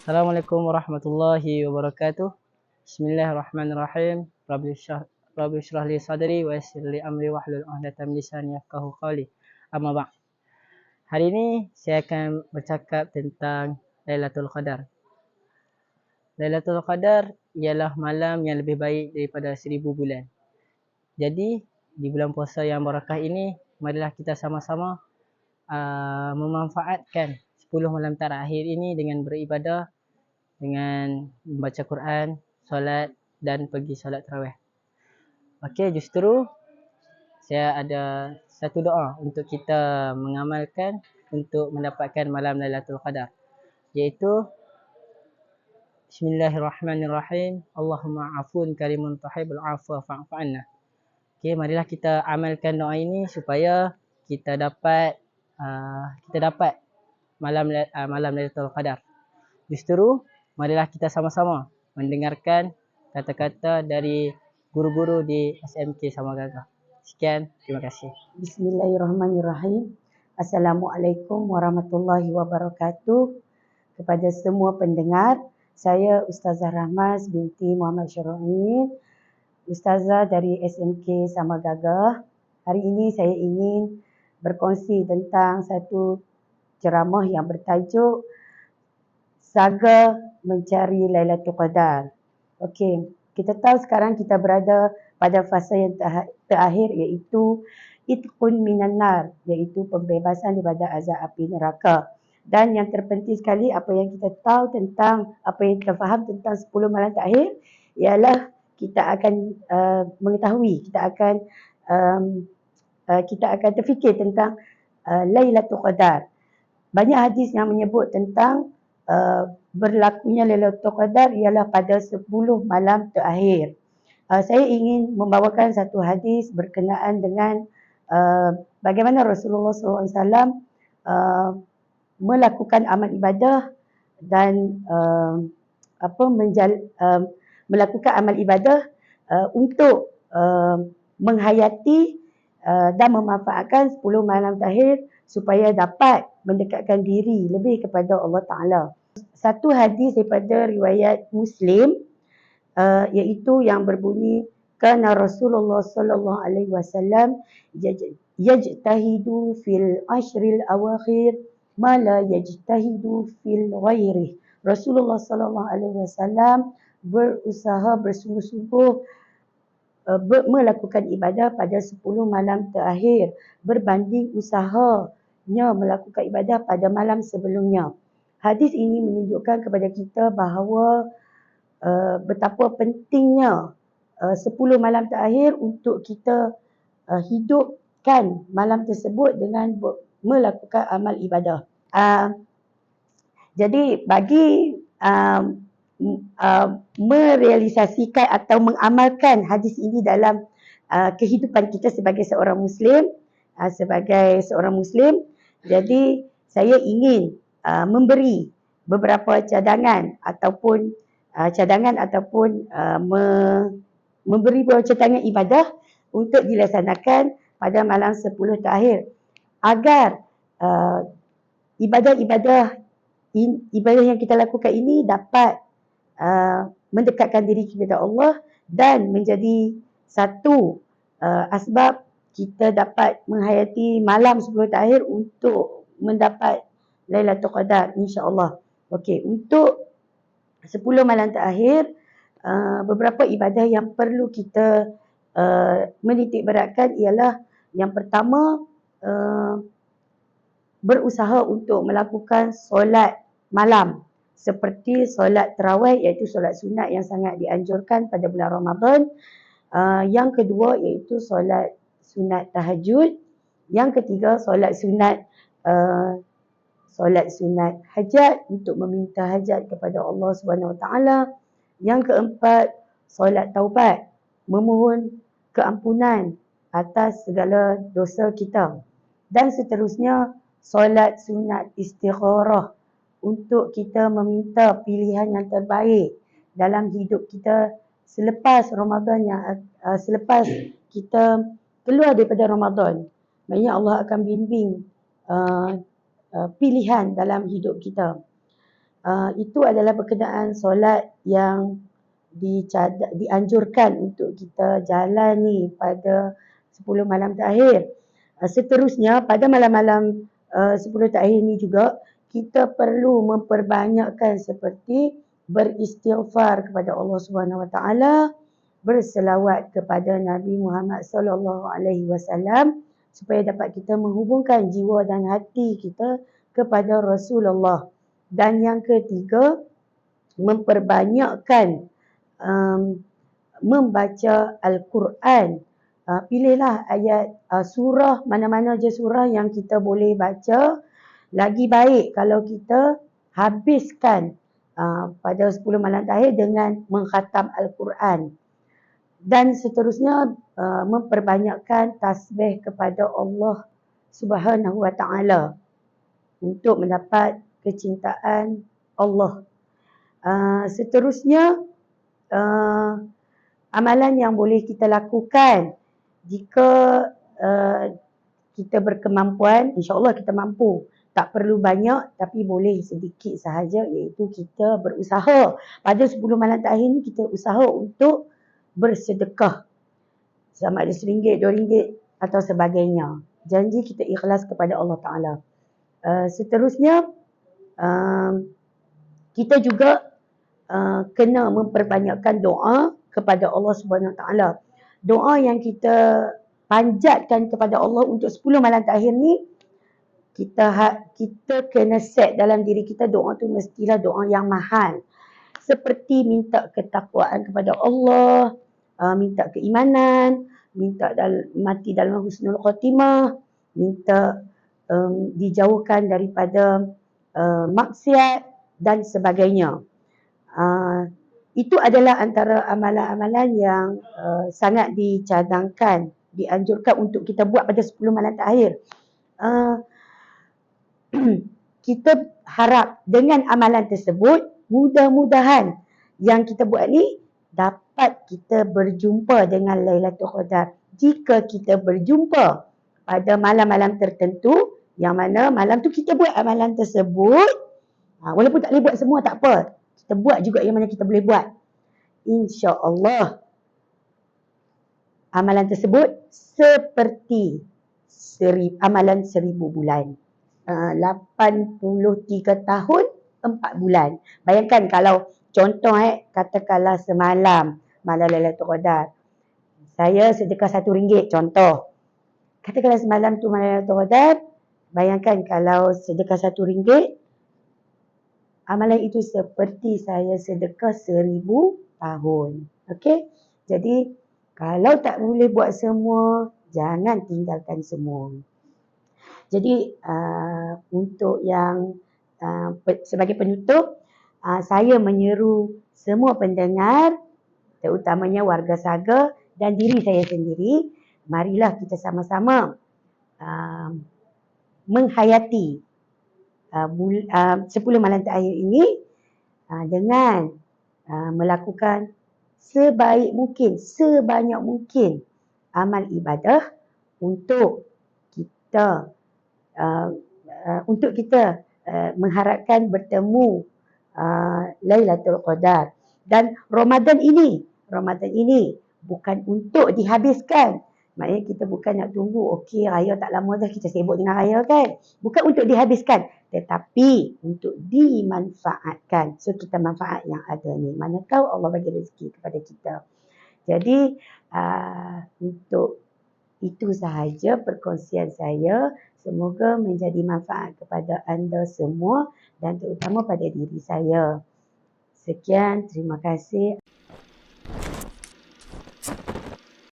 Assalamualaikum warahmatullahi wabarakatuh. Bismillahirrahmanirrahim. Rabbi syrah li sadri wa yassir li amri wahlul 'uqdatam min lisani yafqahu qawli. Amma ba'd. Hari ini saya akan bercakap tentang Lailatul Qadar. Lailatul Qadar ialah malam yang lebih baik daripada 1000 bulan. Jadi, di bulan puasa yang barakah ini, marilah kita sama-sama memanfaatkan 10 malam terakhir ini dengan beribadah, dengan membaca Quran, solat dan pergi solat tarawih. Okey, justru saya ada satu doa untuk kita mengamalkan untuk mendapatkan malam Lailatul Qadar, iaitu Bismillahirrahmanirrahim. Allahumma afun karimun tuhibbul afwa fa'fu anna. Okey, marilah kita amalkan doa ini supaya kita dapat malam Lailatul Qadar. Justru marilah kita sama-sama mendengarkan kata-kata dari guru-guru di SMK Samagaga. Sekian, terima kasih. Bismillahirrahmanirrahim. Assalamualaikum warahmatullahi wabarakatuh. Kepada semua pendengar, saya Ustazah Rahmaz binti Muhammad Syara'in, Ustazah dari SMK Samagaga. Hari ini saya ingin berkongsi tentang satu ceramah yang bertajuk Saga Mencari Lailatul Qadar. Okey, kita tahu sekarang kita berada pada fasa yang terakhir, iaitu itqun minan nar, iaitu pembebasan daripada azab api neraka. Dan yang terpenting sekali, apa yang kita tahu tentang, apa yang kita faham tentang 10 malam terakhir ialah kita akan mengetahui, kita akan terfikir tentang Lailatul Qadar. Banyak hadis yang menyebut tentang berlakunya Lailatul Qadar ialah pada 10 malam terakhir. Saya ingin membawakan satu hadis berkenaan dengan bagaimana Rasulullah SAW melakukan amal ibadah dan melakukan amal ibadah untuk menghayati dan memanfaatkan 10 malam terakhir supaya dapat mendekatkan diri lebih kepada Allah Ta'ala. Satu hadis daripada riwayat Muslim, iaitu yang berbunyi, Kana Rasulullah sallallahu alaihi wasallam yajtahidu fil ashril awakhir ma la yajtahidu fil ghairih. Rasulullah sallallahu alaihi wasallam berusaha bersungguh-sungguh melakukan ibadah pada 10 malam terakhir berbanding usahanya melakukan ibadah pada malam sebelumnya. Hadis ini menunjukkan kepada kita bahawa betapa pentingnya 10 malam terakhir untuk kita hidupkan malam tersebut dengan melakukan amal ibadah. Jadi bagi merealisasikan atau mengamalkan hadis ini dalam kehidupan kita sebagai seorang Muslim, jadi saya ingin memberi beberapa cadangan ataupun memberi beberapa cadangan ibadah untuk dilaksanakan pada malam 10 terakhir agar ibadah yang kita lakukan ini dapat mendekatkan diri kepada Allah dan menjadi satu asbab kita dapat menghayati malam 10 terakhir untuk mendapat Lailatul Qadar, insya-Allah. Okey, untuk 10 malam terakhir, beberapa ibadah yang perlu kita menitik beratkan ialah yang pertama, berusaha untuk melakukan solat malam seperti solat tarawih, iaitu solat sunat yang sangat dianjurkan pada bulan Ramadan. Yang kedua iaitu solat sunat tahajud. Yang ketiga solat sunat hajat untuk meminta hajat kepada Allah Subhanahu Wa Taala. Yang keempat solat taubat, memohon keampunan atas segala dosa kita. Dan seterusnya solat sunat istikharah untuk kita meminta pilihan yang terbaik dalam hidup kita selepas Ramadan, selepas kita keluar daripada Ramadan. Maksudnya Allah akan bimbing pilihan dalam hidup kita. Itu adalah berkenaan solat yang dianjurkan untuk kita jalani pada 10 malam terakhir. Seterusnya pada malam-malam 10 terakhir ini juga kita perlu memperbanyakkan seperti beristighfar kepada Allah Subhanahu Wa Taala, berselawat kepada Nabi Muhammad sallallahu alaihi wasallam supaya dapat kita menghubungkan jiwa dan hati kita kepada Rasulullah. Dan yang ketiga, memperbanyakkan membaca Al-Quran. Pilihlah ayat surah, mana-mana je surah yang kita boleh baca. Lagi baik kalau kita habiskan pada 10 malam terakhir dengan mengkhatam Al-Quran. Dan seterusnya memperbanyakkan tasbih kepada Allah Subhanahu Wa Taala untuk mendapat kecintaan Allah. Seterusnya amalan yang boleh kita lakukan jika kita berkemampuan, insya-Allah kita mampu. Tak perlu banyak tapi boleh sedikit sahaja, iaitu kita berusaha. Pada 10 malam terakhir ni kita usaha untuk bersedekah. Sama ada RM1, RM2 atau sebagainya. Janji kita ikhlas kepada Allah Ta'ala. Seterusnya, kita juga kena memperbanyakkan doa kepada Allah Subhanahu Wa Taala. Doa yang kita panjatkan kepada Allah untuk 10 malam terakhir ni, kita kena set dalam diri kita, doa tu mestilah doa yang mahal. Seperti minta ketakwaan kepada Allah, minta keimanan, minta mati dalam husnul khatimah, minta dijauhkan daripada maksiat dan sebagainya. Itu adalah antara amalan-amalan yang sangat dicadangkan, dianjurkan untuk kita buat pada 10 malam terakhir. Kita harap dengan amalan tersebut, mudah-mudahan yang kita buat ni dapat kita berjumpa dengan Lailatul Qadar. Jika kita berjumpa pada malam-malam tertentu, yang mana malam tu kita buat amalan tersebut, walaupun tak boleh buat semua tak apa, kita buat juga yang mana kita boleh buat. InsyaAllah amalan tersebut seperti amalan 1000 bulan. 83 tahun 4 bulan. Bayangkan kalau contoh katakanlah semalam malam Lailatul Qadar, saya sedekah RM1 contoh. Katakanlah semalam tu malam Lailatul Qadar, bayangkan kalau sedekah RM1, amalan itu seperti saya sedekah 1000 tahun. Okey? Jadi kalau tak boleh buat semua, jangan tinggalkan semua. Jadi untuk yang sebagai penutup, saya menyeru semua pendengar, terutamanya warga Saga dan diri saya sendiri, marilah kita sama-sama menghayati 10 malam terakhir ini dengan melakukan sebaik mungkin, sebanyak mungkin amal ibadah untuk kita mengharapkan bertemu Lailatul Qadar. Dan Ramadan ini bukan untuk dihabiskan. Maknanya kita bukan nak tunggu, okey raya tak lama dah kita sibuk dengan raya kan. Bukan untuk dihabiskan, tetapi untuk dimanfaatkan. So kita manfaat yang ada ni. Mana tahu Allah bagi rezeki kepada kita. Jadi untuk itu sahaja perkongsian saya. Semoga menjadi manfaat kepada anda semua dan terutama pada diri saya. Sekian, terima kasih.